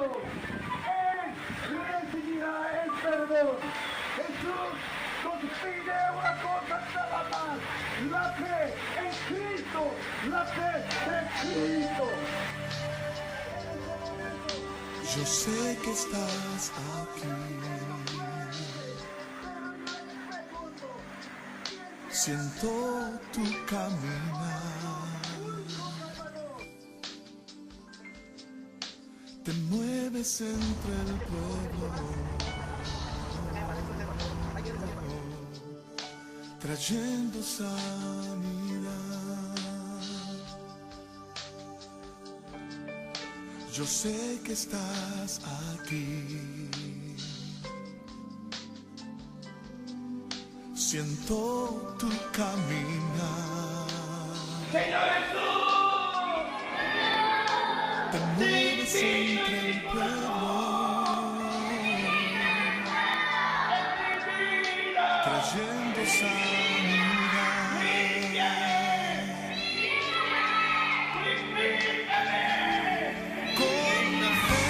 Él recibirá el perdón. Jesús nos pide una cosa nada más: la fe en Cristo, la fe en Cristo. Yo sé que estás aquí, siento tu caminar, te mueves entre el pueblo, trayendo sanidad. Yo sé que estás aquí, siento tu caminar. Señor Jesús, Te mueves entre el pueblo, trayendo sanidad. Con la fe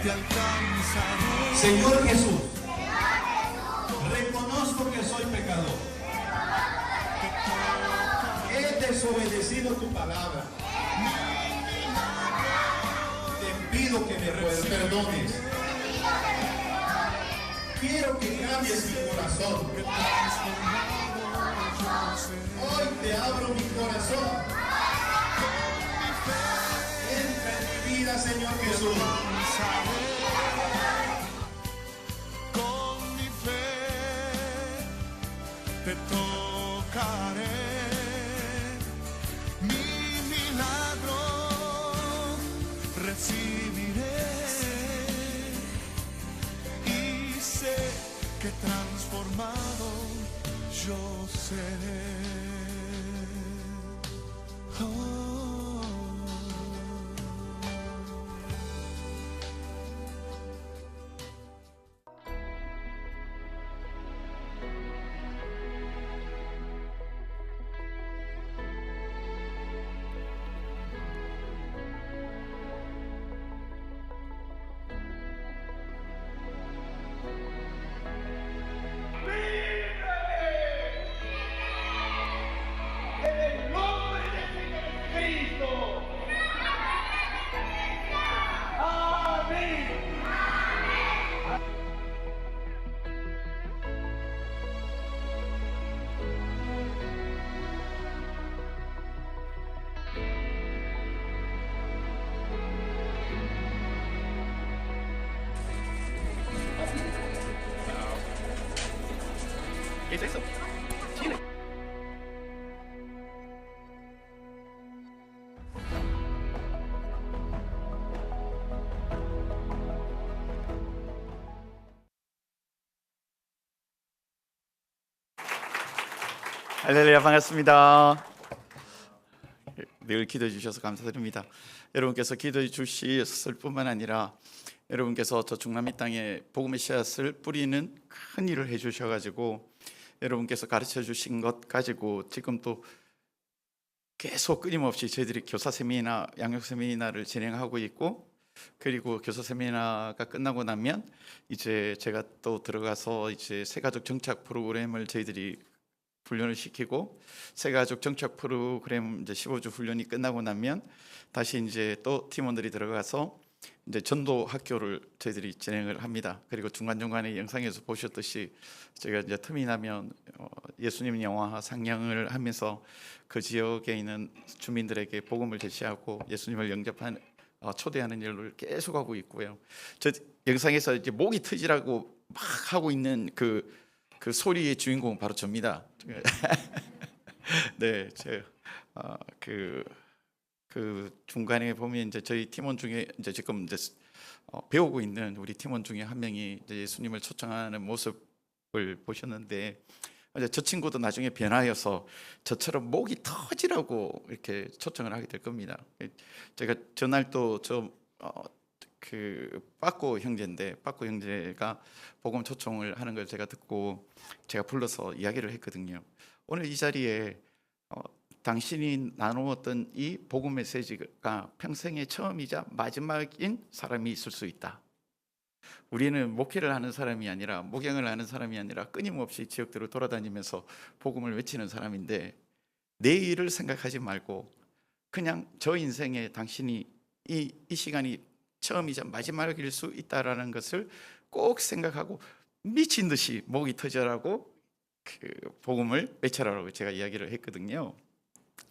te alcanzaré. Señor Jesús, reconozco que soy pecador. He desobedecido tu palabra. Te pido que me perdones. Quiero que cambies mi corazón. Hoy te abro mi corazón. Entra en mi vida, Señor Jesús. Con mi fe te tocaré, mi milagro recibiré y sé que transformado yo seré. Oh. En el nombre de Cristo. Amén. ¿Qué es eso? Chile. 할렐루야, 반갑습니다. 늘 기도해 주셔서 감사드립니다. 여러분께서 기도해 주셨을 뿐만 아니라 여러분께서 저 중남미 땅에 복음의 씨앗을 뿌리는 큰 일을 해 주셔가지고 여러분께서 가르쳐 주신 것 가지고 지금 또 계속 끊임없이 저희들이 교사 세미나, 양육 세미나를 진행하고 있고, 그리고 교사 세미나가 끝나고 나면 이제 제가 또 들어가서 이제 새가족 정착 프로그램을 저희들이 훈련을 시키고, 새가족 정착 프로그램 이제 15주 훈련이 끝나고 나면 다시 이제 또 팀원들이 들어가서 이제 전도 학교를 저희들이 진행을 합니다. 그리고 중간중간에 영상에서 보셨듯이 제가 이제 틈이 나면 예수님 영화 상영을 하면서 그 지역에 있는 주민들에게 복음을 제시하고 예수님을 영접한 초대하는 일을 계속하고 있고요. 저 영상에서 이제 목이 트지라고 막 하고 있는 그 소리의 주인공은 바로 접니다. 네, 그 중간에 보면 이제 저희 팀원 중에 이제 지금 이제 배우고 있는 우리 팀원 중에 한 명이 이제 예수님을 초청하는 모습을 보셨는데, 이제 저 친구도 나중에 변화해서 저처럼 목이 터지라고 이렇게 초청을 하게 될 겁니다. 제가 전날 또 그 빠꾸 형제인데, 빠꾸 형제가 복음 초청을 하는 걸 제가 듣고 제가 불러서 이야기를 했거든요. 오늘 이 자리에 당신이 나누었던 이 복음 메시지가 평생의 처음이자 마지막인 사람이 있을 수 있다. 우리는 목회를 하는 사람이 아니라 목양을 하는 사람이 아니라 끊임없이 지역들을 돌아다니면서 복음을 외치는 사람인데 내일을 생각하지 말고 그냥 저 인생에 당신이 이 시간이 처음이자 마지막일 수 있다라는 것을 꼭 생각하고 미친 듯이 목이 터져라고 그 복음을 외쳐라고 제가 이야기를 했거든요.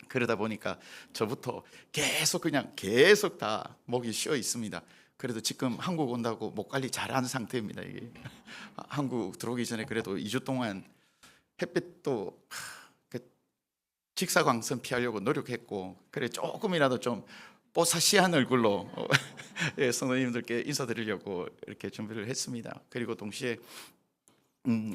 그러다 보니까 저부터 계속 다 목이 쉬어 있습니다. 그래도 지금 한국 온다고 목 관리 잘한 상태입니다. 이게 한국 들어오기 전에 그래도 2주 동안 햇빛도 직사광선 피하려고 노력했고, 그래 조금이라도 좀 뽀사시한 얼굴로 예, 성도님들께 인사드리려고 이렇게 준비를 했습니다. 그리고 동시에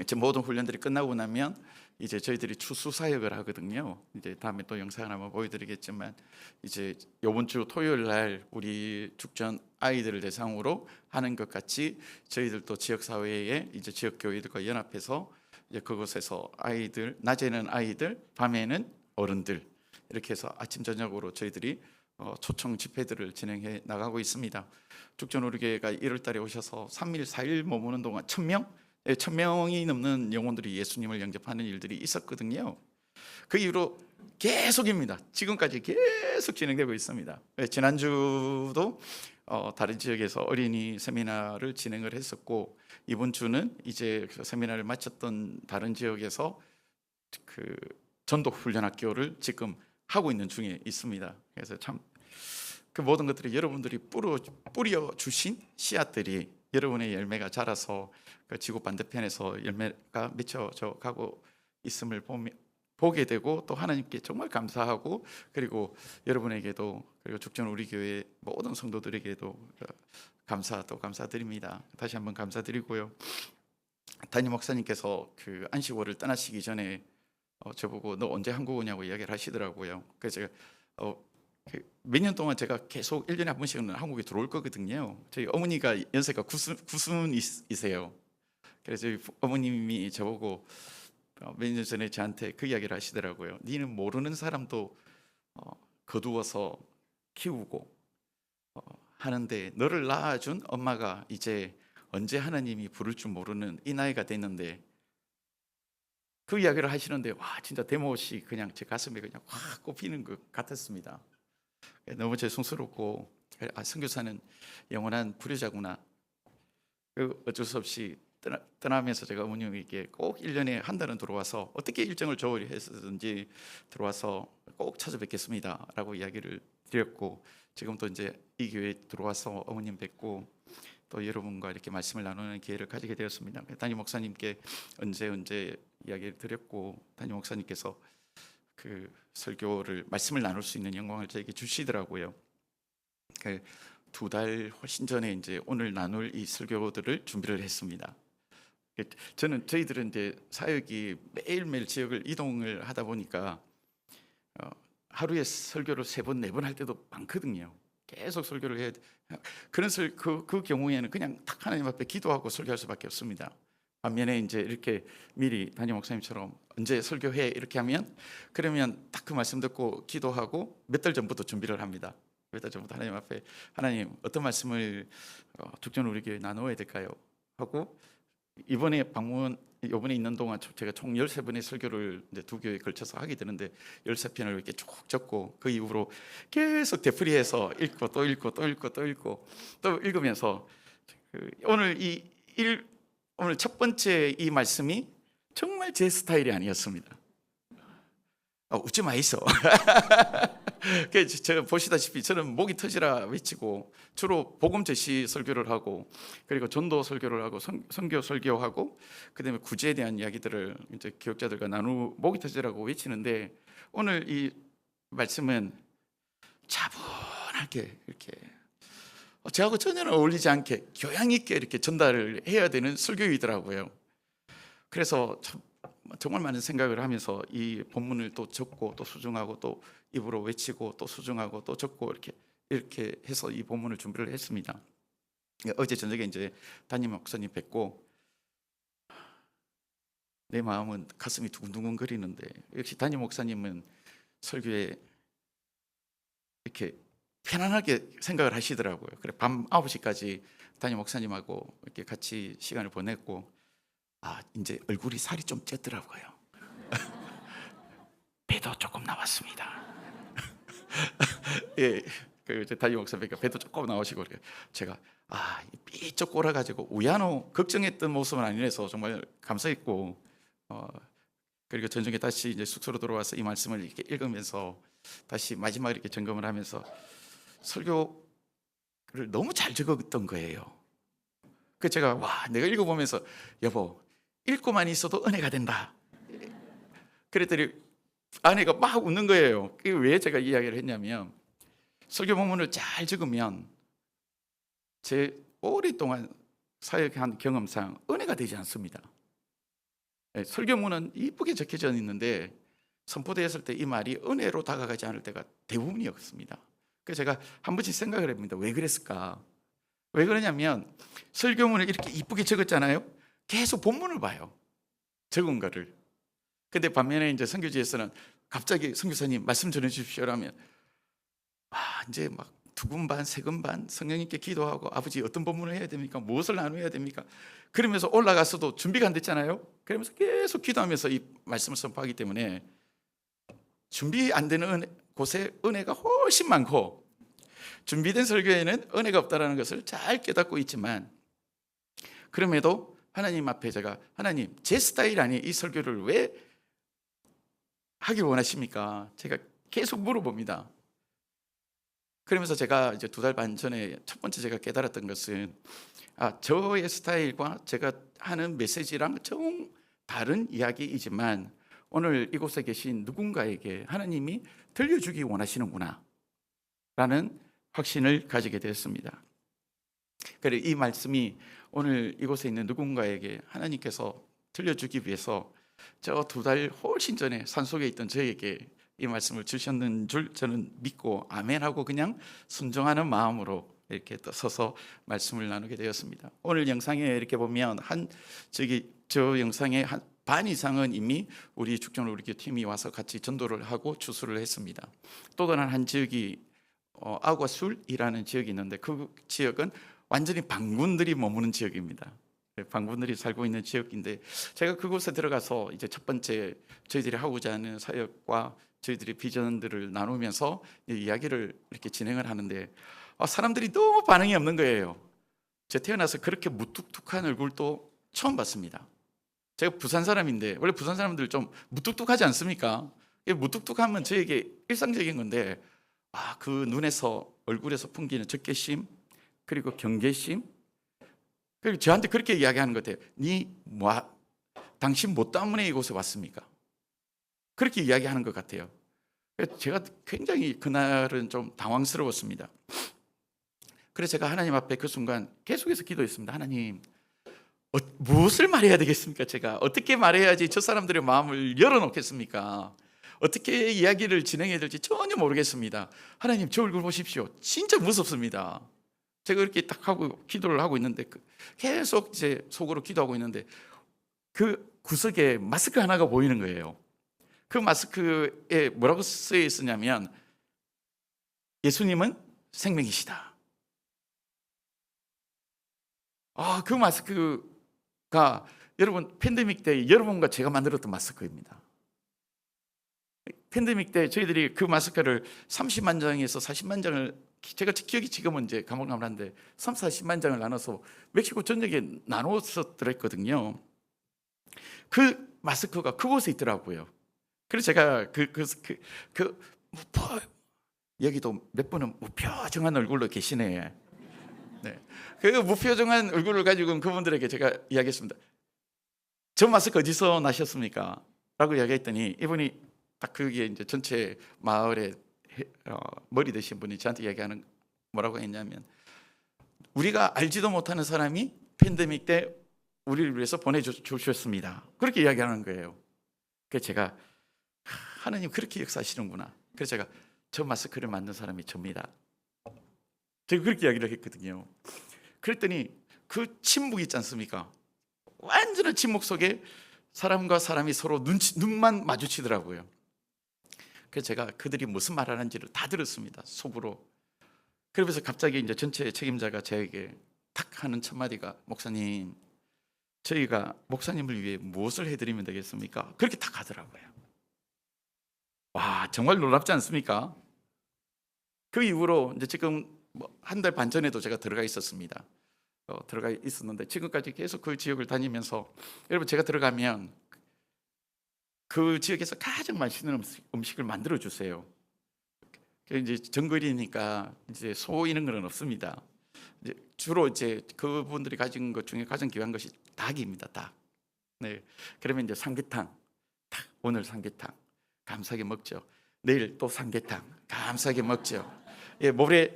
이제 모든 훈련들이 끝나고 나면 이제 저희들이 추수 사역을 하거든요. 이제 다음에 또 영상을 한번 보여드리겠지만 이제 이번 주 토요일 날 우리 죽전 아이들을 대상으로 하는 것 같이 저희들도 지역 사회에 이제 지역 교회들과 연합해서 이제 그곳에서 아이들, 낮에는 아이들, 밤에는 어른들, 이렇게 해서 아침 저녁으로 저희들이 초청 집회들을 진행해 나가고 있습니다. 죽전 우리교회가 1월 달에 오셔서 3일 4일 머무는 동안 1,000명이 넘는 영혼들이 예수님을 영접하는 일들이 있었거든요. 그 이후로 계속입니다. 지금까지 계속 진행되고 있습니다. 지난주도 다른 지역에서 어린이 세미나를 진행을 했었고, 이번 주는 이제 그 세미나를 마쳤던 다른 지역에서 그 전도 훈련 학교를 지금 하고 있는 중에 있습니다. 그래서 참 그 모든 것들이 여러분들이 뿌려 주신 씨앗들이 여러분의 열매가 자라서 그 지구 반대편에서 열매가 맺혀져 가고 있음을 보게 되고, 또 하나님께 정말 감사하고, 그리고 여러분에게도, 그리고 죽전 우리 교회 모든 성도들에게도 감사드립니다. 다시 한번 감사드리고요. 담임 목사님께서 그 안식월을 떠나시기 전에 저보고 너 언제 한국 오냐고 이야기를 하시더라고요. 그래서 제가 몇 년 동안 제가 계속 1년에 한 번씩은 한국에 들어올 거거든요. 저희 어머니가 연세가 90이세요. 그래서 어머님이 저보고 몇 년 전에 저한테 그 이야기를 하시더라고요. 니는 모르는 사람도 거두어서 키우고 하는데 너를 낳아준 엄마가 이제 언제 하나님이 부를 줄 모르는 이 나이가 됐는데, 그 이야기를 하시는데 와, 진짜 대못이 그냥 제 가슴에 그냥 확 꼽히는 것 같았습니다. 너무 죄송스럽고, 선교사는 영원한 불효자구나. 어쩔 수 없이 떠나면서 제가 어머님에게 꼭 1년에 한 달은 들어와서 어떻게 일정을 조율해서든지 들어와서 꼭 찾아뵙겠습니다 라고 이야기를 드렸고, 지금도 이제 이 교회에 들어와서 어머님 뵙고 또 여러분과 이렇게 말씀을 나누는 기회를 가지게 되었습니다. 담임 목사님께 언제 이야기를 드렸고, 담임 목사님께서 그 설교를 말씀을 나눌 수 있는 영광을 저에게 주시더라고요. 그 2달 훨씬 전에 이제 오늘 나눌 이 설교들을 준비를 했습니다. 저희들은 이제 사역이 매일매일 지역을 이동을 하다 보니까 하루에 설교를 3번, 4번 할 때도 많거든요. 계속 설교를 해야 돼. 그런 그 경우에는 그냥 딱 하나님 앞에 기도하고 설교할 수밖에 없습니다. 반면에 이제 이렇게 미리 담임 목사님처럼 언제 설교해 이렇게 하면, 그러면 딱 그 말씀 듣고 기도하고 몇 달 전부터 준비를 합니다. 몇 달 전부터 하나님 앞에, 하나님 어떤 말씀을 죽전 우리 교회에 나누어야 될까요? 하고 이번에 있는 동안 제가 총 13번의 설교를 이제 2교회에 걸쳐서 하게 되는데 13편을 이렇게 쭉 적고, 그 이후로 계속 되풀이해서 읽고 또 읽으면서 오늘 첫 번째 이 말씀이 정말 제 스타일이 아니었습니다. 웃지 마이소. 제가 보시다시피 저는 목이 터지라 외치고 주로 복음 제시 설교를 하고, 그리고 전도 설교를 하고 선교 설교하고, 그다음에 구제에 대한 이야기들을 이제 기억자들과 목이 터지라고 외치는데, 오늘 이 말씀은 차분하게 이렇게 저하고 전혀 어울리지 않게 교양 있게 이렇게 전달을 해야 되는 설교이더라고요. 그래서 정말 많은 생각을 하면서 이 본문을 또 적고 또 수정하고 또 입으로 외치고 또 수정하고 또 적고 이렇게 해서 이 본문을 준비를 했습니다. 어제 저녁에 이제 담임 목사님 뵙고 내 마음은 가슴이 두근두근 거리는데, 역시 담임 목사님은 설교에 이렇게 편안하게 생각을 하시더라고요. 그래 밤 9시까지 담임 목사님하고 이렇게 같이 시간을 보냈고, 이제 얼굴이 살이 좀 쪘더라고요. 배도 조금 나왔습니다. 예, 그 담임 목사님과 배도 조금 나오시고, 제가 삐쩍 꼬라가지고 우야노 걱정했던 모습은 아니라서 정말 감사했고, 그리고 전중에 다시 이제 숙소로 돌아와서 이 말씀을 이렇게 읽으면서 다시 마지막 이렇게 점검을 하면서 설교를 너무 잘 적었던 거예요. 그 제가 내가 읽어보면서 여보 읽고만 있어도 은혜가 된다. 그랬더니 아내가 막 웃는 거예요. 그게 왜 제가 이야기를 했냐면, 설교 본문을 잘 적으면 제 오랫동안 사역한 경험상 은혜가 되지 않습니다. 설교문은 이쁘게 적혀져 있는데 선포되었을 때 이 말이 은혜로 다가가지 않을 때가 대부분이었습니다. 그래서 제가 한 번씩 생각을 해봅니다. 왜 그랬을까? 왜 그러냐면 설교문을 이렇게 이쁘게 적었잖아요. 계속 본문을 봐요. 적은 거를. 근데 반면에 이제 선교지에서는 갑자기 선교사님 말씀 전해 주십시오라면 이제 막 두금 반, 세금 반 성령님께 기도하고 아버지 어떤 본문을 해야 됩니까? 무엇을 나눠야 됩니까? 그러면서 올라가서도 준비가 안 됐잖아요. 그러면서 계속 기도하면서 이 말씀을 선포하기 때문에 준비 안 되는 곳에 은혜가 훨씬 많고, 준비된 설교에는 은혜가 없다는 것을 잘 깨닫고 있지만, 그럼에도 하나님 앞에 제가 하나님 제 스타일 아닌 이 설교를 왜 하길 원하십니까? 제가 계속 물어봅니다. 그러면서 제가 이제 2달 반 전에 첫 번째 제가 깨달았던 것은 저의 스타일과 제가 하는 메시지랑 정 다른 이야기이지만 오늘 이곳에 계신 누군가에게 하나님이 들려주기 원하시는구나 라는 확신을 가지게 되었습니다. 그래서 이 말씀이 오늘 이곳에 있는 누군가에게 하나님께서 들려주기 위해서 저 2달 훨씬 전에 산속에 있던 저에게 이 말씀을 주셨는 줄 저는 믿고 아멘하고 그냥 순종하는 마음으로 이렇게 서서 말씀을 나누게 되었습니다. 오늘 영상에 이렇게 보면 저 영상의 한 반 이상은 이미 우리 죽전 우리교 팀이 와서 같이 전도를 하고 추수를 했습니다. 또 다른 한 지역이 아과술이라는 지역이 있는데 그 지역은 완전히 방군들이 머무는 지역입니다. 방군들이 살고 있는 지역인데 제가 그곳에 들어가서 이제 첫 번째 저희들이 하고자 하는 사역과 저희들이 비전들을 나누면서 이야기를 이렇게 진행을 하는데 사람들이 너무 반응이 없는 거예요. 제가 태어나서 그렇게 무뚝뚝한 얼굴도 처음 봤습니다. 제가 부산 사람인데 원래 부산 사람들 좀 무뚝뚝하지 않습니까? 무뚝뚝하면 저에게 일상적인 건데 그 눈에서 얼굴에서 풍기는 적개심 그리고 경계심, 그리고 저한테 그렇게 이야기하는 것 같아요. 당신 뭐 때문에 이곳에 왔습니까? 그렇게 이야기하는 것 같아요. 제가 굉장히 그날은 좀 당황스러웠습니다. 그래서 제가 하나님 앞에 그 순간 계속해서 기도했습니다. 하나님, 무엇을 말해야 되겠습니까? 제가 어떻게 말해야지 저 사람들의 마음을 열어놓겠습니까? 어떻게 이야기를 진행해야 될지 전혀 모르겠습니다. 하나님, 저 얼굴 보십시오. 진짜 무섭습니다. 제가 이렇게 딱 하고 기도를 하고 있는데 계속 이제 속으로 기도하고 있는데 그 구석에 마스크 하나가 보이는 거예요. 그 마스크에 뭐라고 쓰여 있었냐면 예수님은 생명이시다. 그 마스크가 여러분 팬데믹 때 여러분과 제가 만들었던 마스크입니다. 팬데믹 때 저희들이 그 마스크를 30만 장에서 40만 장을 제가 기억이 지금은 이제 가물가물한데 40만 장을 나눠서 멕시코 전역에 나눠서 들었거든요. 그 마스크가 그곳에 있더라고요. 그래서 제가 여기도 몇 분은 무표정한 얼굴로 계시네. 네. 그 무표정한 얼굴을 가지고 그분들에게 제가 이야기했습니다. 저 마스크 어디서 나셨습니까? 라고 이야기했더니 이분이 딱 그게 이제 전체 마을에 머리 되신 분이 저한테 이야기하는 뭐라고 했냐면 우리가 알지도 못하는 사람이 팬데믹 때 우리를 위해서 보내주셨습니다. 그렇게 이야기하는 거예요. 그래서 제가 하나님 그렇게 역사하시는구나. 그래서 제가 저 마스크를 만든 사람이 접니다. 제가 그렇게 이야기를 했거든요. 그랬더니 그 침묵 있지 않습니까? 완전한 침묵 속에 사람과 사람이 서로 눈만 마주치더라고요. 그래서 제가 그들이 무슨 말 하는지를 다 들었습니다, 속으로. 그러면서 갑자기 이제 전체 책임자가 저에게 탁 하는 첫 마디가, 목사님, 저희가 목사님을 위해 무엇을 해드리면 되겠습니까? 그렇게 탁 하더라고요. 와, 정말 놀랍지 않습니까? 그 이후로 이제 지금 한 달 반 전에도 제가 들어가 있었습니다. 들어가 있었는데 지금까지 계속 그 지역을 다니면서, 여러분, 제가 들어가면 그 지역에서 가장 맛있는 음식을 만들어 주세요. 이제 정글이니까 이제 소 이런 건 없습니다. 이제 주로 이제 그분들이 가진 것 중에 가장 귀한 것이 닭입니다. 닭. 네. 그러면 이제 삼계탕. 오늘 삼계탕 감사하게 먹죠. 내일 또 삼계탕 감사하게 먹죠. 예, 모레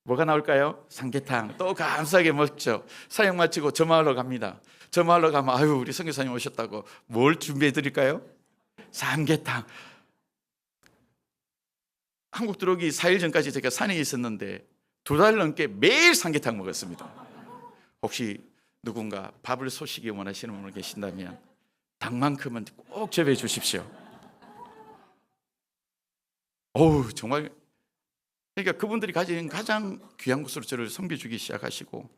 뭐가 나올까요? 삼계탕 또 감사하게 먹죠. 사역 마치고 저 마을로 갑니다. 저 마을로 가면 아유, 우리 선교사님 오셨다고 뭘 준비해 드릴까요? 삼계탕. 한국 들어오기 4일 전까지 제가 산에 있었는데 2달 넘게 매일 삼계탕 먹었습니다. 혹시 누군가 밥을 쏘시기 원하시는 분 계신다면 닭만큼은 꼭 접해 주십시오. 어우, 정말, 그러니까 그분들이 가진 가장 귀한 것으로 저를 섬겨주기 시작하시고,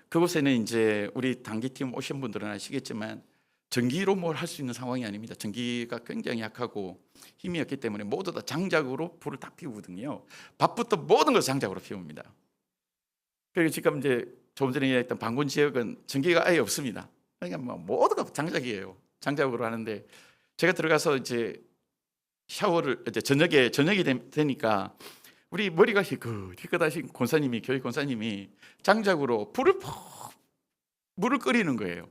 그곳에는 이제 우리 단기팀 오신 분들은 아시겠지만 전기로 뭘 할 수 있는 상황이 아닙니다. 전기가 굉장히 약하고 힘이 없기 때문에 모두 다 장작으로 불을 다 피우거든요. 밥부터 모든 걸 장작으로 피웁니다. 그리고 지금 이제 조금 전에 얘기했던 방군 지역은 전기가 아예 없습니다. 그러니까 뭐 모두가 장작이에요. 장작으로 하는데, 제가 들어가서 이제 샤워를 이제 저녁이 되니까 우리 머리가 희끗하신 권사님이, 교회 권사님이 장작으로 물을 끓이는 거예요.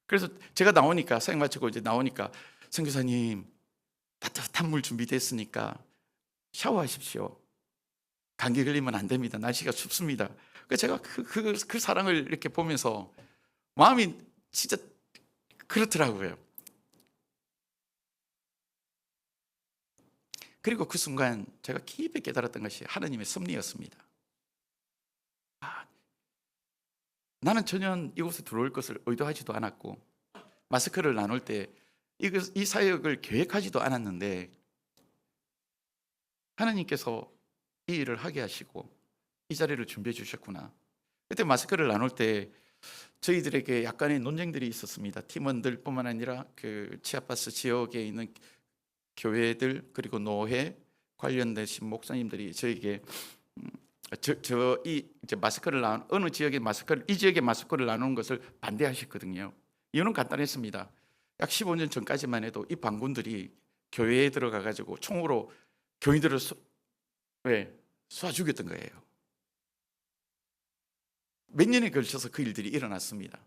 그래서 제가 나오니까, 사역 마치고 이제 나오니까, 선교사님 따뜻한 물 준비됐으니까 샤워하십시오. 감기 걸리면 안 됩니다. 날씨가 춥습니다. 그래서 제가 그 사랑을 이렇게 보면서 마음이 진짜 그렇더라고요. 그리고 그 순간 제가 깊이 깨달았던 것이 하나님의 섭리였습니다. 나는 전혀 이곳에 들어올 것을 의도하지도 않았고, 마스크를 나눌 때 이 사역을 계획하지도 않았는데 하나님께서 이 일을 하게 하시고 이 자리를 준비해 주셨구나. 그때 마스크를 나눌 때 저희들에게 약간의 논쟁들이 있었습니다. 팀원들뿐만 아니라 그 치아파스 지역에 있는 교회들, 그리고 노회 관련되신 목사님들이 저에게 이제 마스크를 어느 지역의 마스크를, 이 지역의 마스크를 나누는 것을 반대하셨거든요. 이유는 간단했습니다. 약 15년 전까지만 해도 이 반군들이 교회에 들어가 가지고 총으로 교인들을 쏴 죽였던 거예요. 몇 년에 걸쳐서 그 일들이 일어났습니다.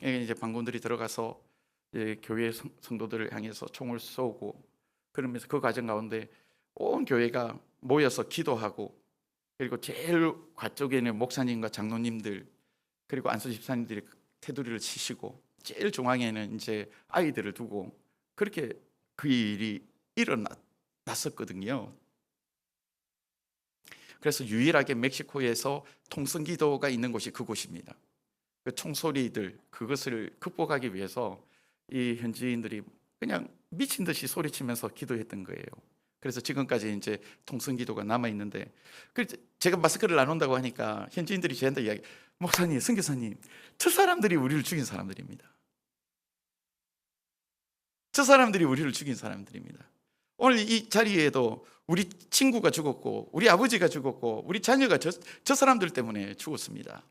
이제 반군들이 들어가서 이제 교회 성도들을 향해서 총을 쏘고, 그러면서 그 과정 가운데 온 교회가 모여서 기도하고, 그리고 제일 괄쪽에는 목사님과 장로님들, 그리고 안수 집사님들이 테두리를 치시고, 제일 중앙에는 이제 아이들을 두고, 그렇게 그 일이 일어났었거든요. 그래서 유일하게 멕시코에서 통성기도가 있는 곳이 그곳입니다. 그 총소리들, 그것을 극복하기 위해서 이 현지인들이 그냥 미친 듯이 소리치면서 기도했던 거예요. 그래서 지금까지 이제 통성기도가 남아 있는데, 제가 마스크를 나눈다고 하니까 현지인들이 저한테 이야기, 목사님, 선교사님, 저 사람들이 우리를 죽인 사람들입니다. 저 사람들이 우리를 죽인 사람들입니다. 오늘 이 자리에도 우리 친구가 죽었고, 우리 아버지가 죽었고, 우리 자녀가 저 사람들 때문에 죽었습니다.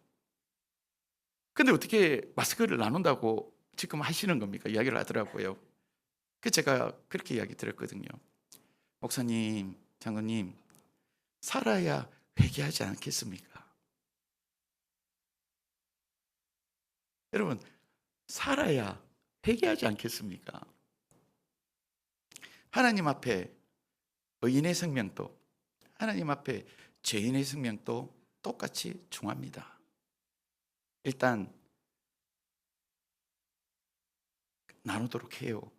근데 어떻게 마스크를 나눈다고 지금 하시는 겁니까? 이야기를 하더라고요. 그래서 제가 그렇게 이야기 드렸거든요. 목사님, 장로님, 살아야 회개하지 않겠습니까? 여러분, 살아야 회개하지 않겠습니까? 하나님 앞에 의인의 생명도, 하나님 앞에 죄인의 생명도 똑같이 중요합니다. 일단 나누도록 해요.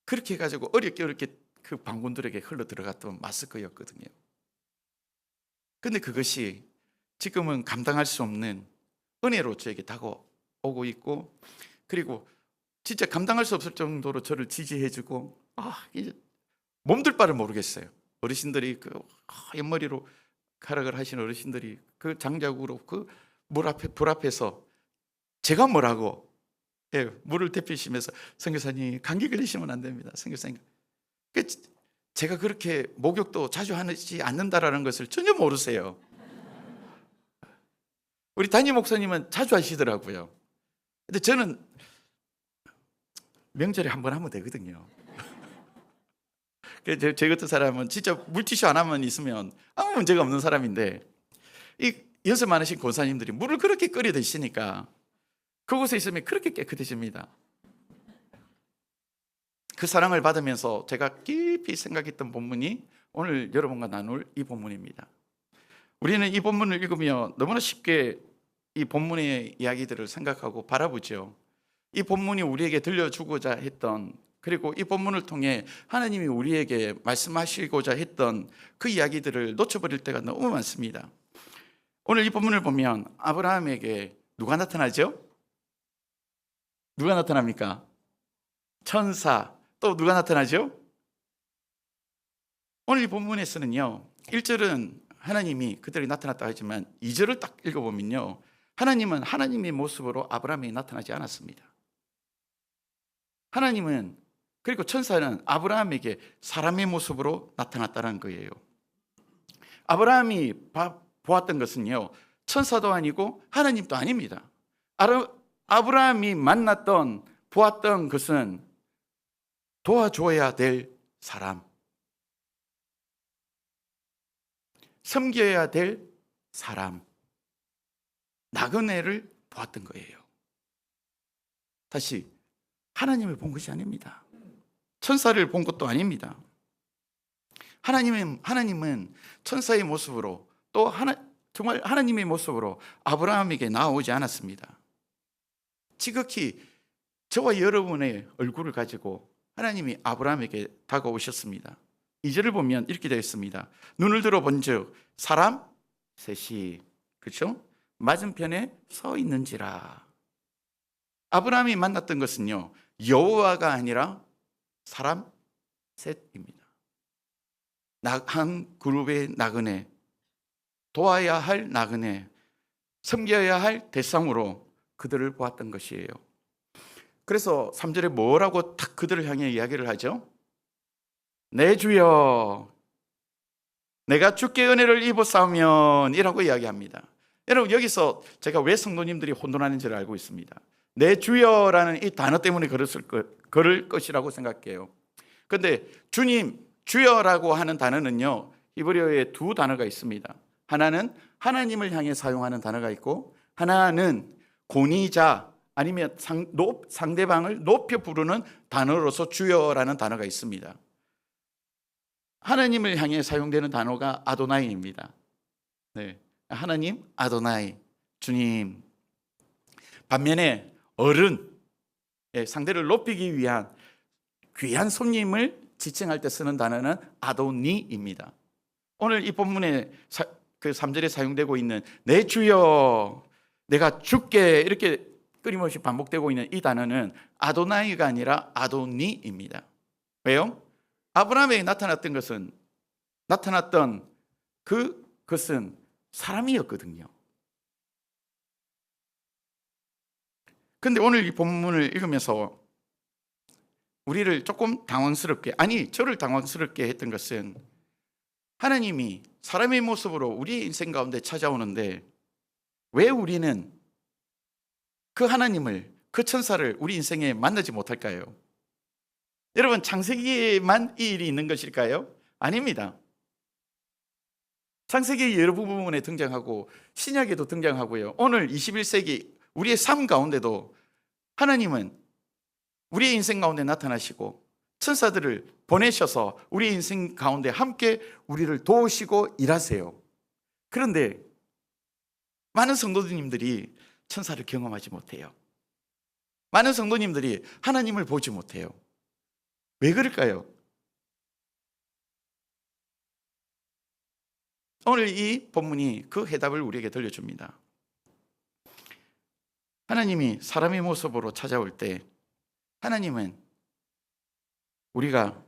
그렇게 해가지고 어렵게 그 반군들에게 흘러 들어갔던 마스크였거든요. 근데 그것이 지금은 감당할 수 없는 은혜로 저에게 다가오고 있고, 그리고 진짜 감당할 수 없을 정도로 저를 지지해주고, 이제 몸둘 바를 모르겠어요. 어르신들이 그 하얀 머리로 가락을 하신 어르신들이 그 장작으로 그 불 앞에서 제가 뭐라고 물을 데피시면서 선교사님 감기 걸리시면 안 됩니다. 선교사님 제가 그렇게 목욕도 자주 하지 않는다라는 것을 전혀 모르세요. 우리 담임 목사님은 자주 하시더라고요. 근데 저는 명절에 한 번 하면 되거든요. 제 같은 사람은 진짜 물티슈 하나만 있으면 아무 문제가 없는 사람인데, 이 연세 많으신 권사님들이 물을 그렇게 끓여 드시니까 그곳에 있으면 그렇게 깨끗해집니다. 그 사랑을 받으면서 제가 깊이 생각했던 본문이 오늘 여러분과 나눌 이 본문입니다. 우리는 이 본문을 읽으며 너무나 쉽게 이 본문의 이야기들을 생각하고 바라보죠. 이 본문이 우리에게 들려주고자 했던, 그리고 이 본문을 통해 하나님이 우리에게 말씀하시고자 했던 그 이야기들을 놓쳐버릴 때가 너무 많습니다. 오늘 이 본문을 보면 아브라함에게 누가 나타나죠? 누가 나타납니까? 천사. 또 누가 나타나죠? 오늘 이 본문에서는요, 1절은 하나님이 그들이 나타났다 하지만 2절을 딱 읽어보면요, 하나님은 하나님의 모습으로 아브라함에 나타나지 않았습니다. 하나님은, 그리고 천사는 아브라함에게 사람의 모습으로 나타났다는 거예요. 아브라함이 보았던 것은요, 천사도 아니고 하나님도 아닙니다. 아브라함이 만났던, 보았던 것은 도와줘야 될 사람, 섬겨야 될 사람, 나그네를 보았던 거예요. 다시, 하나님을 본 것이 아닙니다. 천사를 본 것도 아닙니다. 하나님은 천사의 모습으로, 또 정말 하나님의 모습으로 아브라함에게 나오지 않았습니다. 지극히 저와 여러분의 얼굴을 가지고 하나님이 아브라함에게 다가오셨습니다. 2절을 보면 이렇게 되어 있습니다. 눈을 들어 본즉 사람 셋이, 그렇죠? 맞은편에 서 있는지라. 아브라함이 만났던 것은요, 여호와가 아니라 사람 셋입니다. 한 그룹의 나그네, 도와야 할 나그네, 섬겨야 할 대상으로 그들을 보았던 것이에요. 그래서 3절에 뭐라고 딱 그들을 향해 이야기를 하죠? 내 주여, 내가 주께 은혜를 입었사오면 이라고 이야기합니다. 여러분, 여기서 제가 왜 성도님들이 혼돈하는지를 알고 있습니다. 내 주여라는 이 단어 때문에 그럴 것이라고 생각해요. 그런데 주님, 주여라고 하는 단어는요, 히브리어에 두 단어가 있습니다. 하나는 하나님을 향해 사용하는 단어가 있고, 하나는 권위자 아니면 상대방을 높여 부르는 단어로서 주여라는 단어가 있습니다. 하나님을 향해 사용되는 단어가 아도나이입니다. 네, 하나님, 아도나이, 주님. 반면에 어른, 상대를 높이기 위한 귀한 손님을 지칭할 때 쓰는 단어는 아도니입니다. 오늘 이 본문에 그 3절에 사용되고 있는 내 주여, 내가 주께, 이렇게 끊임없이 반복되고 있는 이 단어는 아도나이가 아니라 아도니입니다. 왜요? 아브라함에게 나타났던 그것은 사람이었거든요. 그런데 오늘 이 본문을 읽으면서 우리를 조금 당황스럽게, 아니 저를 당황스럽게 했던 것은, 하나님이 사람의 모습으로 우리의 인생 가운데 찾아오는데 왜 우리는 그 하나님을, 그 천사를 우리 인생에 만나지 못할까요? 여러분, 창세기에만 이 일이 있는 것일까요? 아닙니다. 창세기 여러 부분에 등장하고 신약에도 등장하고요, 오늘 21세기 우리의 삶 가운데도 하나님은 우리의 인생 가운데 나타나시고 천사들을 보내셔서 우리의 인생 가운데 함께 우리를 도우시고 일하세요. 그런데 많은 성도님들이 천사를 경험하지 못해요. 많은 성도님들이 하나님을 보지 못해요. 왜 그럴까요? 오늘 이 본문이 그 해답을 우리에게 들려줍니다. 하나님이 사람의 모습으로 찾아올 때 하나님은 우리가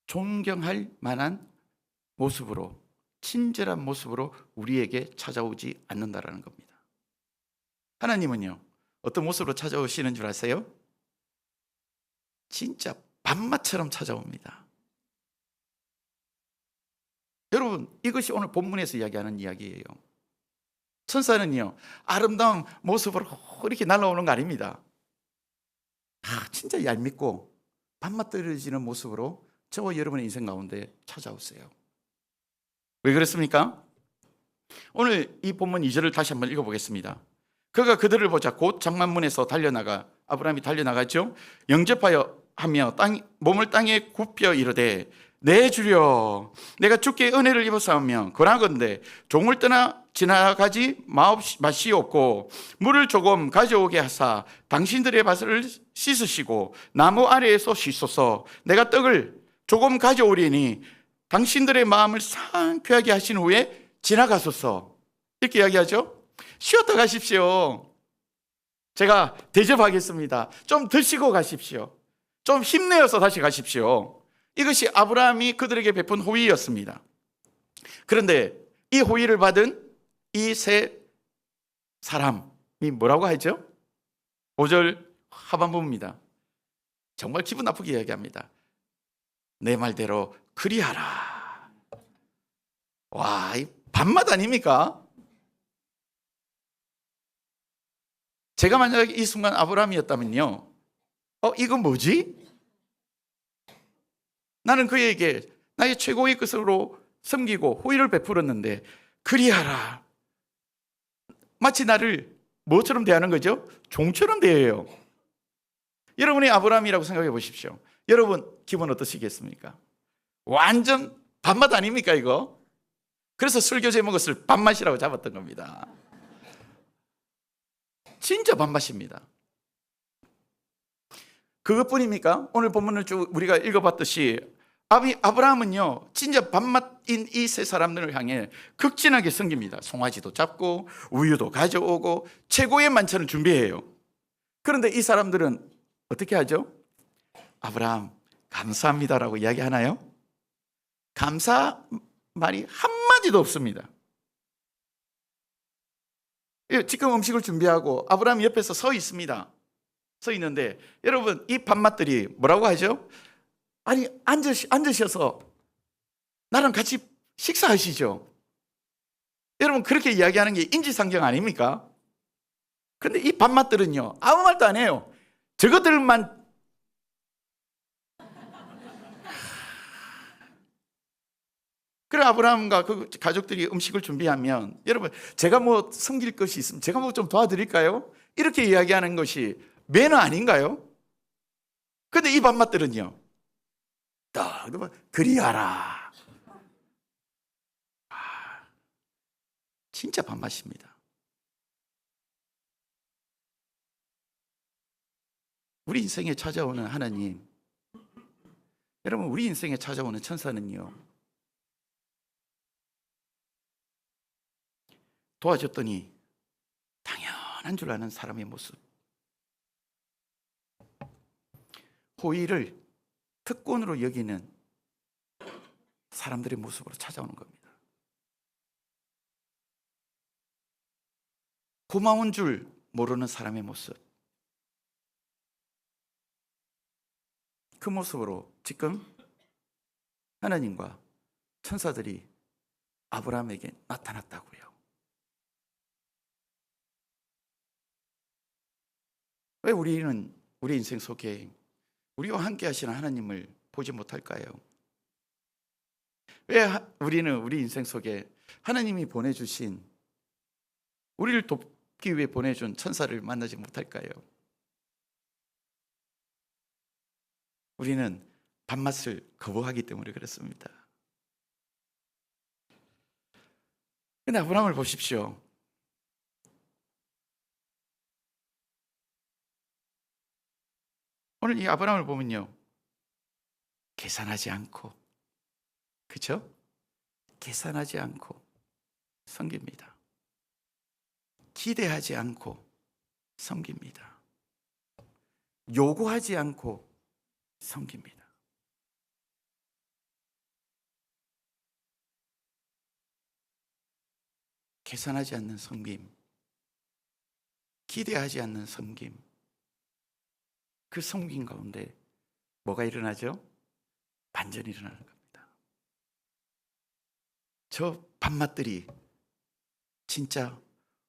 존경할 만한 모습으로, 친절한 모습으로 우리에게 찾아오지 않는다라는 겁니다. 하나님은요, 어떤 모습으로 찾아오시는 줄 아세요? 진짜 밤맛처럼 찾아옵니다. 여러분, 이것이 오늘 본문에서 이야기하는 이야기예요. 천사는요, 아름다운 모습으로 이렇게 날아오는 거 아닙니다. 진짜 얄밉고 밤맛 떨어지는 모습으로 저와 여러분의 인생 가운데 찾아오세요. 왜 그렇습니까? 오늘 이 본문 2절을 다시 한번 읽어보겠습니다. 그가 그들을 보자 곧 장만문에서 아브라함이 달려나갔죠. 영접하여 하며 몸을 땅에 굽혀 이르되 내 주여 내가 주께 은혜를 입었사오며 그러건대 종을 떠나 지나가지 마시옵고 물을 조금 가져오게 하사 당신들의 밭을 씻으시고 나무 아래에서 쉬소서. 내가 떡을 조금 가져오리니 당신들의 마음을 상쾌하게 하신 후에 지나가소서. 이렇게 이야기하죠. 쉬었다 가십시오. 제가 대접하겠습니다. 좀 드시고 가십시오. 좀 힘내어서 다시 가십시오. 이것이 아브라함이 그들에게 베푼 호의였습니다. 그런데 이 호의를 받은 이 세 사람이 뭐라고 하죠? 5절 하반부입니다. 정말 기분 나쁘게 이야기합니다. 내 말대로 그리하라. 와, 이 밤맛 아닙니까? 제가 만약에 이 순간 아브라함이었다면요, 이건 뭐지? 나는 그에게 나의 최고의 것으로 섬기고 호의를 베풀었는데 그리하라. 마치 나를 뭐처럼 대하는 거죠? 종처럼 대해요. 여러분이 아브라함이라고 생각해 보십시오. 여러분 기분 어떠시겠습니까? 완전 밥맛 아닙니까 이거? 그래서 설교 제목을 밥맛이라고 잡았던 겁니다. 진짜 밥맛입니다. 그것뿐입니까? 오늘 본문을 쭉 우리가 읽어봤듯이 아브라함은요 진짜 밥맛인 이 세 사람들을 향해 극진하게 섬깁니다. 송아지도 잡고 우유도 가져오고 최고의 만찬을 준비해요. 그런데 이 사람들은 어떻게 하죠? 아브라함 감사합니다라고 이야기하나요? 감사 말이 한마디도 없습니다. 지금 음식을 준비하고 아브라함이 옆에서 서 있습니다. 서 있는데 여러분 이 밥맛들이 뭐라고 하죠? 아니 앉으셔서 나랑 같이 식사하시죠. 여러분 그렇게 이야기하는 게 인지상정 아닙니까? 그런데 이 밥맛들은요 아무 말도 안 해요. 저것들만 그래 아브라함과 그 가족들이 음식을 준비하면 여러분 제가 뭐 섬길 것이 있으면 제가 뭐 좀 도와드릴까요? 이렇게 이야기하는 것이 매너 아닌가요? 그런데 이 밥맛들은요 딱 그리하라. 진짜 밥맛입니다. 우리 인생에 찾아오는 하나님, 여러분 우리 인생에 찾아오는 천사는요 도와줬더니 당연한 줄 아는 사람의 모습, 호의를 특권으로 여기는 사람들의 모습으로 찾아오는 겁니다. 고마운 줄 모르는 사람의 모습, 그 모습으로 지금 하나님과 천사들이 아브라함에게 나타났다고요. 왜 우리는 우리 인생 속에 우리와 함께 하시는 하나님을 보지 못할까요? 왜 우리는 우리 인생 속에 하나님이 보내주신 우리를 돕기 위해 보내준 천사를 만나지 못할까요? 우리는 밥맛을 거부하기 때문에 그렇습니다. 근데 아브라함을 보십시오. 오늘 이 아브라함을 보면요 계산하지 않고, 그렇죠? 계산하지 않고 섬깁니다. 기대하지 않고 섬깁니다. 요구하지 않고 섬깁니다. 계산하지 않는 섬김, 기대하지 않는 섬김, 그 섬김 가운데 뭐가 일어나죠? 반전이 일어나는 겁니다. 저 밥맛들이 진짜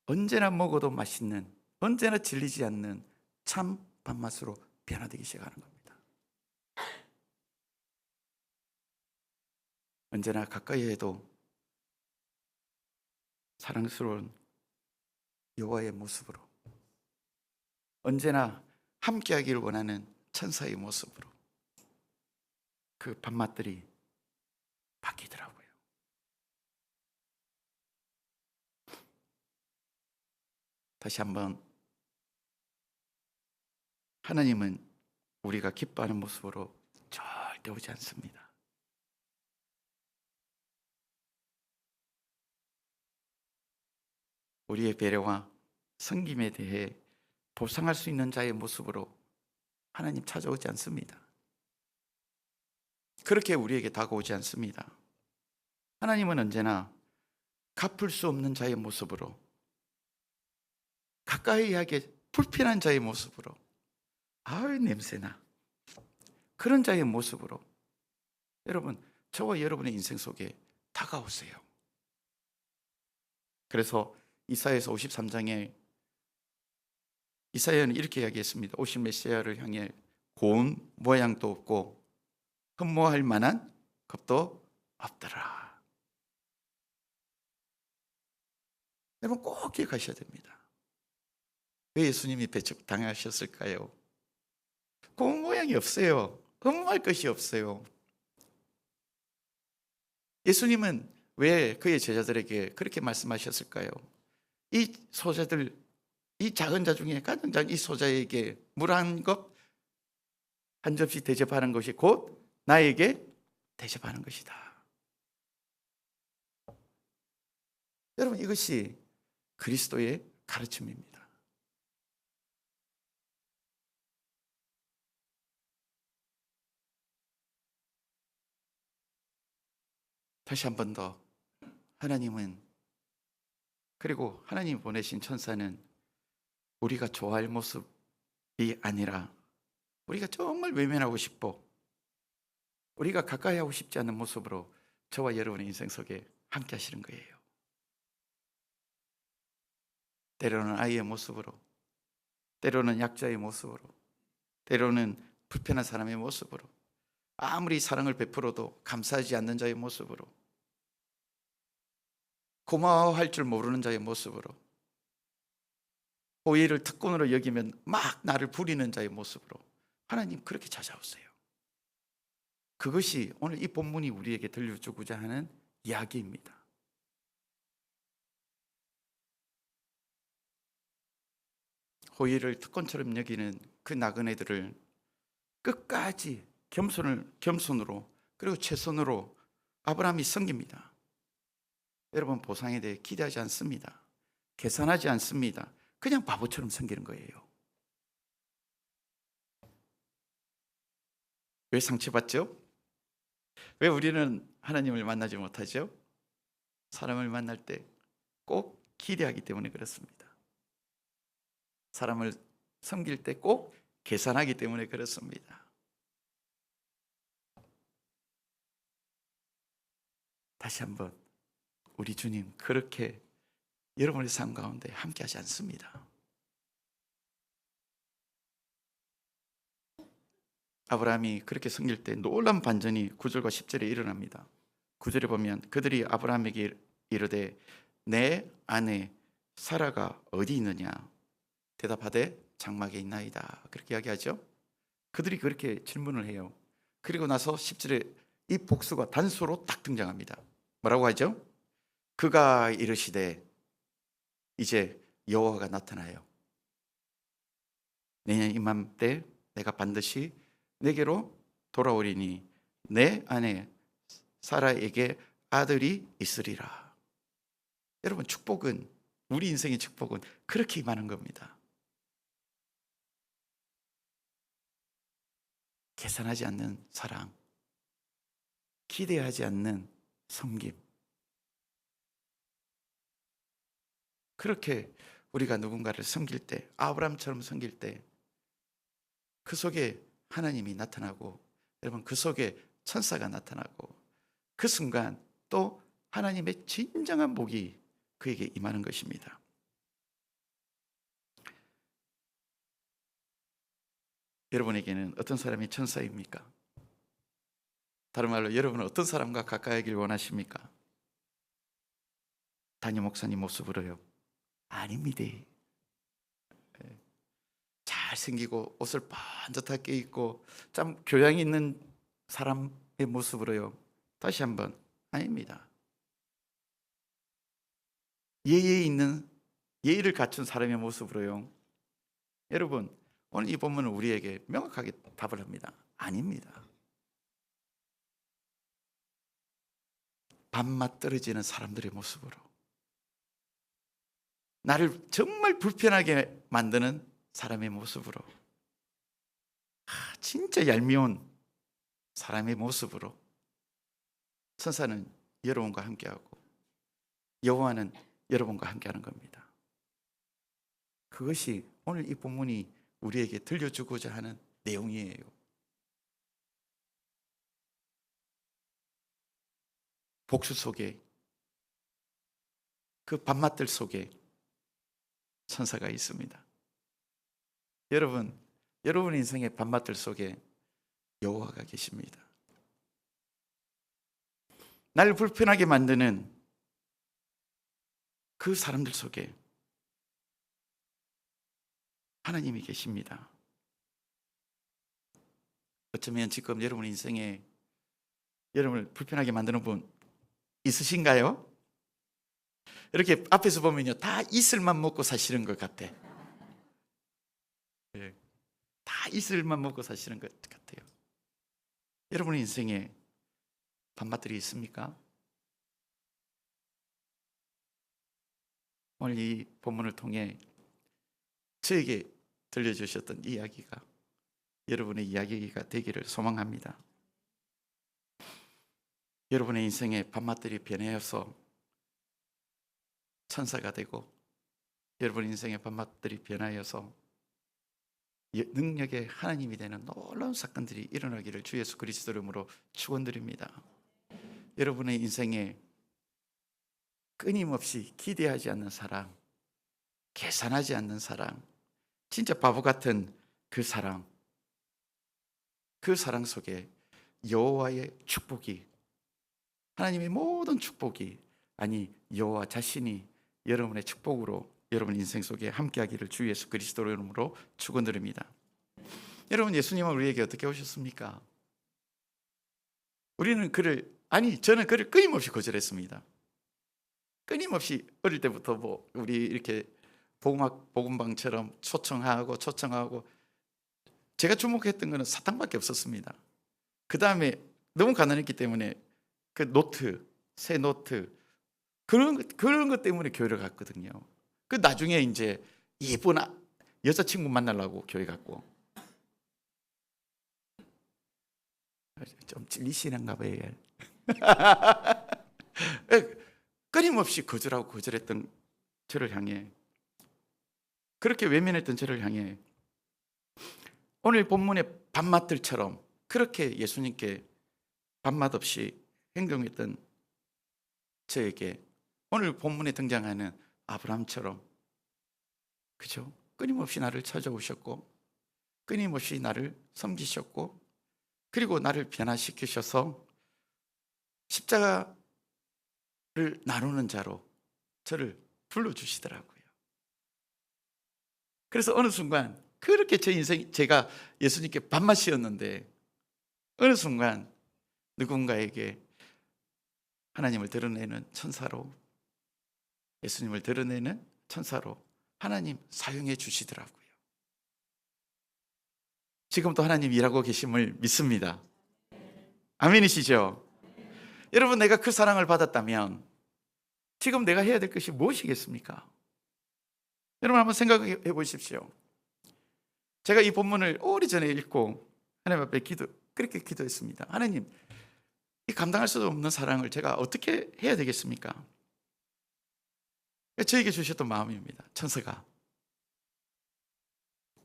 언제나 먹어도 맛있는, 언제나 질리지 않는 참 밥맛으로 변화되기 시작하는 겁니다. 언제나 가까이 해도 사랑스러운 여호와의 모습으로, 언제나 함께하기를 원하는 천사의 모습으로 그 밥맛들이 바뀌더라고요. 다시 한번, 하나님은 우리가 기뻐하는 모습으로 절대 오지 않습니다. 우리의 배려와 섬김에 대해 보상할 수 있는 자의 모습으로 하나님 찾아오지 않습니다. 그렇게 우리에게 다가오지 않습니다. 하나님은 언제나 갚을 수 없는 자의 모습으로, 가까이 하기 불편한 자의 모습으로, 아유 냄새나, 그런 자의 모습으로 여러분, 저와 여러분의 인생 속에 다가오세요. 그래서 이사야서 53장에 이사야는 이렇게 이야기했습니다. 오실 메시아를 향해 고운 모양도 없고 흠모할 만한 겁도 없더라. 여러분 꼭 기억하셔야 됩니다. 왜 예수님이 배척당하셨을까요? 고운 모양이 없어요. 흠모할 것이 없어요. 예수님은 왜 그의 제자들에게 그렇게 말씀하셨을까요? 이 소자들, 이 작은 자 중에 가장 작은 이 소자에게 물 한 컵 한 접시 대접하는 것이 곧 나에게 대접하는 것이다. 여러분 이것이 그리스도의 가르침입니다. 다시 한 번 더, 하나님은, 그리고 하나님 보내신 천사는 우리가 좋아할 모습이 아니라 우리가 정말 외면하고 싶고 우리가 가까이 하고 싶지 않은 모습으로 저와 여러분의 인생 속에 함께 하시는 거예요. 때로는 아이의 모습으로, 때로는 약자의 모습으로, 때로는 불편한 사람의 모습으로, 아무리 사랑을 베풀어도 감사하지 않는 자의 모습으로, 고마워할 줄 모르는 자의 모습으로, 오해를 특권으로 여기면 막 나를 부리는 자의 모습으로 하나님 그렇게 찾아오세요. 그것이 오늘 이 본문이 우리에게 들려주고자 하는 이야기입니다. 호의를 특권처럼 여기는 그 나그네들을 끝까지 겸손으로 그리고 최선으로 아브라함이 섬깁니다. 여러분 보상에 대해 기대하지 않습니다. 계산하지 않습니다. 그냥 바보처럼 섬기는 거예요. 왜 상처받죠? 왜 우리는 하나님을 만나지 못하죠? 사람을 만날 때 꼭 기대하기 때문에 그렇습니다. 사람을 섬길 때 꼭 계산하기 때문에 그렇습니다. 다시 한번, 우리 주님 그렇게 여러분의 삶 가운데 함께 하지 않습니다. 아브라함이 그렇게 섬길 때 놀라운 반전이 9절과 10절에 일어납니다. 9절에 보면 그들이 아브라함에게 이르되 내 아내 사라가 어디 있느냐 대답하되 장막에 있나이다, 그렇게 이야기하죠. 그들이 그렇게 질문을 해요. 그리고 나서 10절에 이 복수가 단수로 딱 등장합니다. 뭐라고 하죠? 그가 이르시되, 이제 여호와가 나타나요. 내년 이맘때 내가 반드시 내게로 돌아오리니 내 아내 사라에게 아들이 있으리라. 여러분 축복은, 우리 인생의 축복은 그렇게 임하는 겁니다. 계산하지 않는 사랑, 기대하지 않는 섬김. 그렇게 우리가 누군가를 섬길 때, 아브라함처럼 섬길 때 그 속에 하나님이 나타나고, 여러분 그 속에 천사가 나타나고, 그 순간 또 하나님의 진정한 복이 그에게 임하는 것입니다. 여러분에게는 어떤 사람이 천사입니까? 다른 말로 여러분은 어떤 사람과 가까이 하길 원하십니까? 담임 목사님 모습으로요? 아닙니다. 잘생기고 옷을 반듯하게 입고 참 교양 있는 사람의 모습으로요? 다시 한번 아닙니다. 예의 있는, 예의를 갖춘 사람의 모습으로요? 여러분, 오늘 이 본문은 우리에게 명확하게 답을 합니다. 아닙니다. 밥맛 떨어지는 사람들의 모습으로, 나를 정말 불편하게 만드는 사람의 모습으로, 진짜 얄미운 사람의 모습으로 천사는 여러분과 함께하고 여호와는 여러분과 함께하는 겁니다. 그것이 오늘 이 본문이 우리에게 들려주고자 하는 내용이에요. 복수 속에, 그 밥맛들 속에 천사가 있습니다. 여러분 인생의 밥맛들 속에 여호와가 계십니다. 나를 불편하게 만드는 그 사람들 속에 하나님이 계십니다. 어쩌면 지금 여러분 인생에 여러분을 불편하게 만드는 분 있으신가요? 이렇게 앞에서 보면요, 다 이슬만 먹고 사시는 것 같아. 다 이슬만 먹고 사시는 것 같아요. 여러분 인생에 밥맛들이 있습니까? 오늘 이 본문을 통해 저에게 들려주셨던 이야기가 여러분의 이야기가 되기를 소망합니다. 여러분의 인생에 밥맛들이 변해서 천사가 되고, 여러분 인생의 밥맛들이 변하여서 능력의 하나님이 되는 놀라운 사건들이 일어나기를 주 예수 그리스도 이름으로 축원드립니다. 여러분의 인생에 끊임없이 기대하지 않는 사랑, 계산하지 않는 사랑, 진짜 바보 같은 그 사랑, 그 사랑 속에 여호와의 축복이, 하나님의 모든 축복이, 아니 여호와 자신이 여러분의 축복으로 여러분 인생 속에 함께하기를 주 예수 그리스도의 이름으로 축원드립니다. 여러분, 예수님은 우리에게 어떻게 오셨습니까? 저는 그를 끊임없이 거절했습니다. 끊임없이 어릴 때부터 우리 이렇게 복음방처럼 초청하고 제가 주목했던 것은 사탕밖에 없었습니다. 그 다음에 너무 가난했기 때문에 그 새 노트 그런 것 때문에 교회를 갔거든요. 그 나중에 이제 예쁜 여자친구 만나려고 교회 갔고, 좀 찔리시는가 봐요. 끊임없이 거절했던 저를 향해, 그렇게 외면했던 저를 향해 오늘 본문의 밥맛들처럼 그렇게 예수님께 밥맛 없이 행동했던 저에게 오늘 본문에 등장하는 아브라함처럼, 그죠? 끊임없이 나를 찾아오셨고, 끊임없이 나를 섬기셨고, 그리고 나를 변화시키셔서 십자가를 나누는 자로 저를 불러주시더라고요. 그래서 어느 순간 그렇게 제가 예수님께 밥맛이었는데, 어느 순간 누군가에게 하나님을 드러내는 천사로, 예수님을 드러내는 천사로 하나님 사용해 주시더라고요. 지금도 하나님 일하고 계심을 믿습니다. 아멘이시죠? 여러분, 내가 그 사랑을 받았다면 지금 내가 해야 될 것이 무엇이겠습니까? 여러분 한번 생각해 보십시오. 제가 이 본문을 오래전에 읽고 하나님 앞에 그렇게 기도했습니다. 하나님, 이 감당할 수 없는 사랑을 제가 어떻게 해야 되겠습니까? 저에게 주셨던 마음입니다. 천사가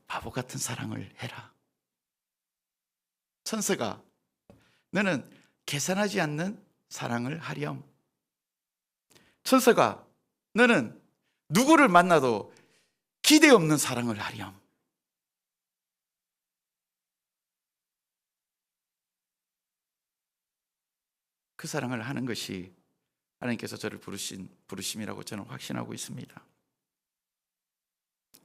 바보 같은 사랑을 해라. 천사가 너는 계산하지 않는 사랑을 하렴. 천사가 너는 누구를 만나도 기대 없는 사랑을 하렴. 그 사랑을 하는 것이 하나님께서 저를 부르신 부르심이라고 저는 확신하고 있습니다.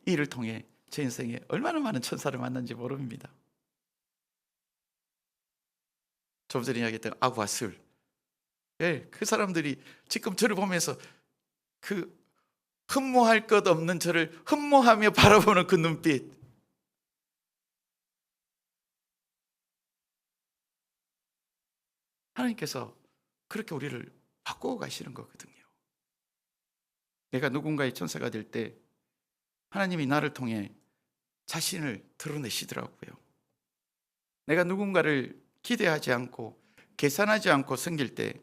이 일을 통해 제 인생에 얼마나 많은 천사를 만난지 모릅니다. 좀 전에 이야기했던 아구아슬, 그 사람들이 지금 저를 보면서 그 흠모할 것 없는 저를 흠모하며 바라보는 그 눈빛, 하나님께서 그렇게 우리를 바꾸어 가시는 거거든요. 내가 누군가의 천사가 될 때 하나님이 나를 통해 자신을 드러내시더라고요. 내가 누군가를 기대하지 않고 계산하지 않고 섬길 때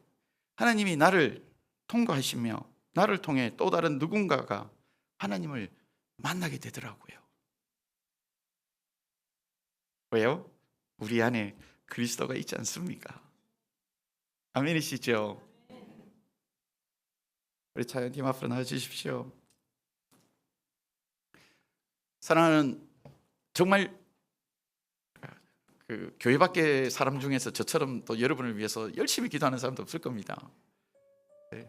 하나님이 나를 통과하시며 나를 통해 또 다른 누군가가 하나님을 만나게 되더라고요. 왜요? 우리 안에 그리스도가 있지 않습니까? 아멘이시죠? 우리 차연팀 앞으로 나와주십시오. 사랑하는, 정말 그 교회 밖의 사람 중에서 저처럼 또 여러분을 위해서 열심히 기도하는 사람도 없을 겁니다. 네.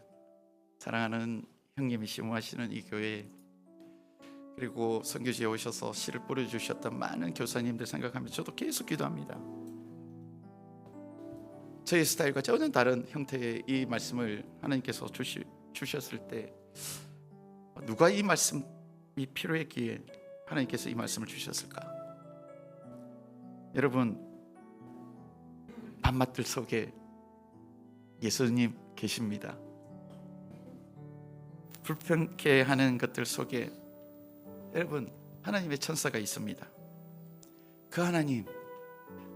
사랑하는 형님이 심호하시는 이 교회, 그리고 선교지에 오셔서 씨를 뿌려주셨던 많은 교사님들 생각하면 저도 계속 기도합니다. 저의 스타일과 전혀 다른 형태의 이 말씀을 하나님께서 주셨을 때 누가 이 말씀이 필요했기에 하나님께서 이 말씀을 주셨을까? 여러분, 밤맛들 속에 예수님 계십니다. 불편케 하는 것들 속에 여러분, 하나님의 천사가 있습니다. 그 하나님,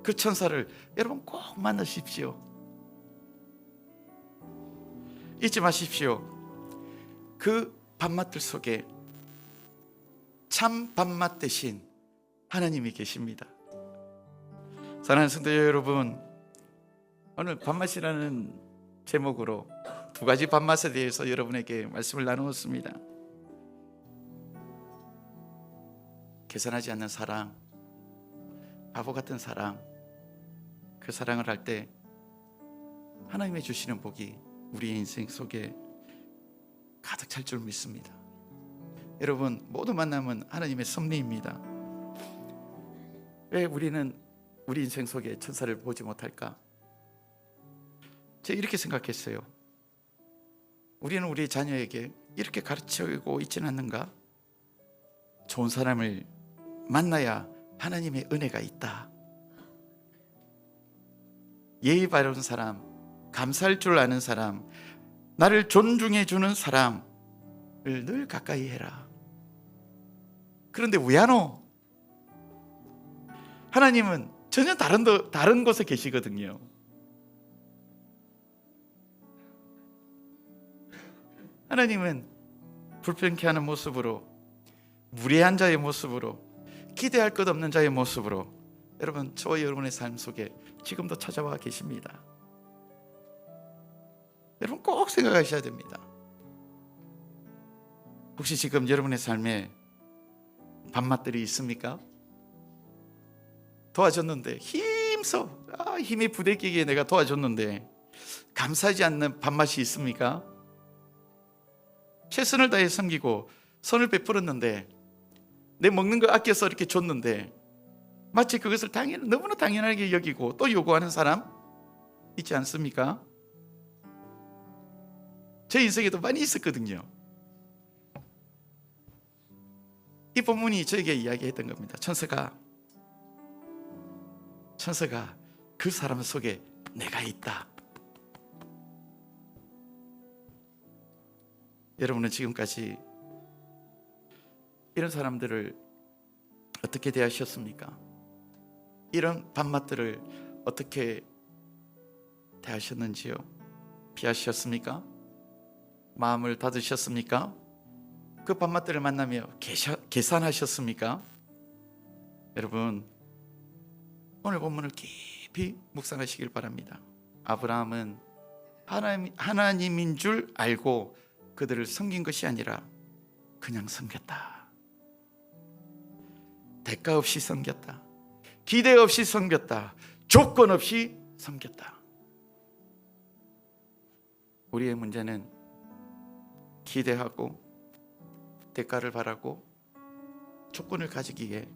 그 천사를 여러분 꼭 만나십시오. 잊지 마십시오. 그 밤맛들 속에 참 밤맛 대신 하나님이 계십니다. 사랑하는 성도 여러분, 오늘 밤맛이라는 제목으로 두 가지 밤맛에 대해서 여러분에게 말씀을 나누었습니다. 계산하지 않는 사랑, 바보 같은 사랑, 그 사랑을 할 때 하나님이 주시는 복이 우리의 인생 속에 가득 찰 줄 믿습니다. 여러분, 모든 만남은 하나님의 섭리입니다. 왜 우리는 우리 인생 속에 천사를 보지 못할까? 제가 이렇게 생각했어요. 우리는 우리 자녀에게 이렇게 가르치고 있지는 않는가? 좋은 사람을 만나야 하나님의 은혜가 있다. 예의 바른 사람, 감사할 줄 아는 사람, 나를 존중해 주는 사람을 늘 가까이 해라. 그런데 왜 안 오? 하나님은 전혀 다른 곳에 계시거든요. 하나님은 불편케 하는 모습으로, 무례한 자의 모습으로, 기대할 것 없는 자의 모습으로 여러분, 저와 여러분의 삶 속에 지금도 찾아와 계십니다. 여러분 꼭 생각하셔야 됩니다. 혹시 지금 여러분의 삶에 밤맛들이 있습니까? 도와줬는데 힘이 부대끼기에 내가 도와줬는데 감사하지 않는 밤맛이 있습니까? 최선을 다해 섬기고 선을 베풀었는데 내 먹는 거 아껴서 이렇게 줬는데 마치 그것을 너무나 당연하게 여기고 또 요구하는 사람 있지 않습니까? 제 인생에도 많이 있었거든요. 이 본문이 저에게 이야기했던 겁니다. 천사가 그 사람 속에 내가 있다. 여러분은 지금까지 이런 사람들을 어떻게 대하셨습니까? 이런 밤맛들을 어떻게 대하셨는지요? 피하셨습니까? 마음을 닫으셨습니까? 그 밤맛들을 만나며 계산하셨습니까? 여러분, 오늘 본문을 깊이 묵상하시길 바랍니다. 아브라함은 하나님인 줄 알고 그들을 섬긴 것이 아니라 그냥 섬겼다. 대가 없이 섬겼다. 기대 없이 섬겼다. 조건 없이 섬겼다. 우리의 문제는 기대하고 대가를 바라고 조건을 가지기에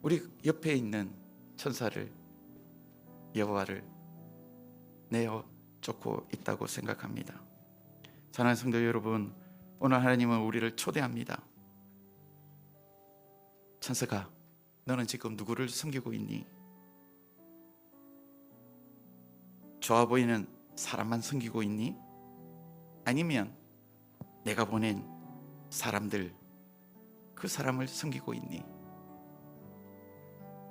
우리 옆에 있는 천사를, 여호와를 내어 쫓고 있다고 생각합니다. 사랑하는 성도 여러분, 오늘 하나님은 우리를 초대합니다. 천사가, 너는 지금 누구를 섬기고 있니? 좋아 보이는 사람만 섬기고 있니? 아니면 내가 보낸 사람들, 그 사람을 섬기고 있니?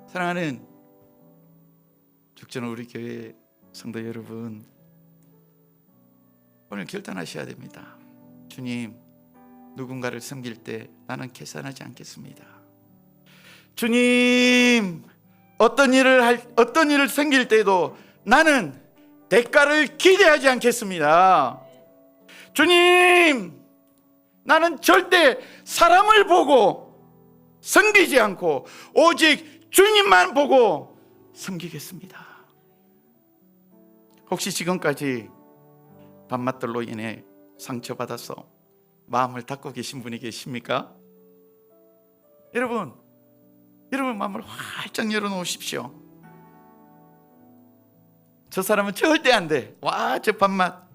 사랑하는 죽전 우리 교회 성도 여러분, 오늘 결단하셔야 됩니다. 주님, 누군가를 섬길 때 나는 계산하지 않겠습니다. 주님, 어떤 일을 섬길 때도 나는 대가를 기대하지 않겠습니다. 주님, 나는 절대 사람을 보고 섬기지 않고 오직 주님만 보고 섬기겠습니다. 혹시 지금까지 밤맛들로 인해 상처받아서 마음을 닫고 계신 분이 계십니까? 여러분 마음을 활짝 열어놓으십시오. 저 사람은 절대 안 돼. 와, 저 밤맛.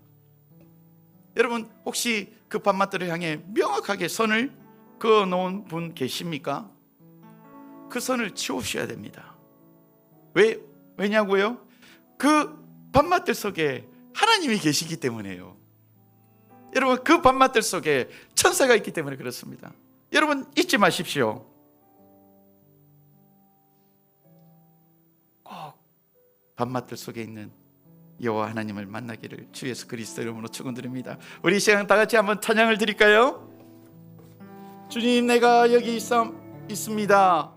여러분, 혹시 그 밤맛들을 향해 명확하게 선을 그어놓은 분 계십니까? 그 선을 치우셔야 됩니다. 왜냐고요? 그 밤맛들 속에 하나님이 계시기 때문에요. 여러분, 그 밤맛들 속에 천사가 있기 때문에 그렇습니다. 여러분, 잊지 마십시오. 꼭 밤맛들 속에 있는 여호와 하나님을 만나기를 주 예수 그리스도 이름으로 축원드립니다. 우리 이 시간 다 같이 한번 찬양을 드릴까요? 주님, 내가 여기 있습니다.